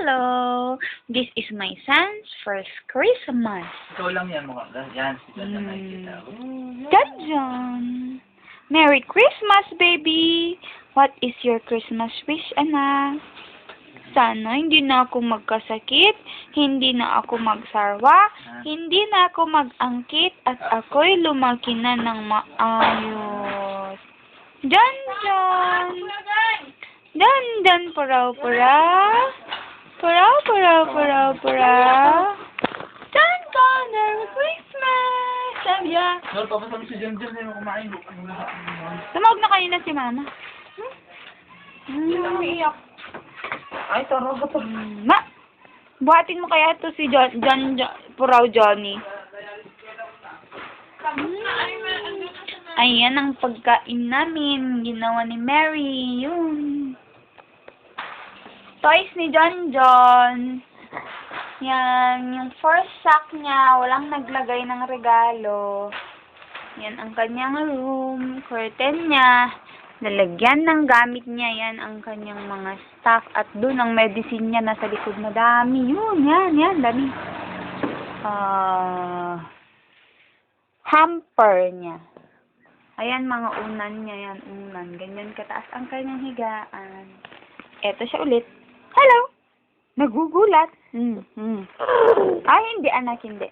Hello! This is my son's first Christmas. Ikaw lang yan mga. Yan, si John na nakikita. John! Merry Christmas, baby! What is your Christmas wish, anak? Sana hindi na ako magkasakit, hindi na ako magsarwa, hindi na ako mag-angkit, at ako'y lumaki na ng maayos. John! Dan, puraw-pura. Puraw-pura. Dan, Merry Christmas! Sabi niya. Lord, papasama si John John na kumain. Tumawag na kanina si Mama. Iyak. Ay, taro ka pa. Ma! Buhatin mo kaya ito si John Puraw Johnny. Ayan ang pagkain namin. Ginawa ni Mary. Yun. Toys ni John. Yan. Yung first sack niya, walang naglagay ng regalo. Yan ang kanyang room. Curtain niya. Lalagyan ng gamit niya. Yan ang kanyang mga stock. At doon ang medicine niya nasa likod. Madami. Yun. Yan. Dami. Hamper niya. Ayan, mga unan niya yan. Unan. Ganyan kataas ang kanyang higaan. Eto siya ulit. Hello! Nagugulat. Ay, hindi anak, hindi.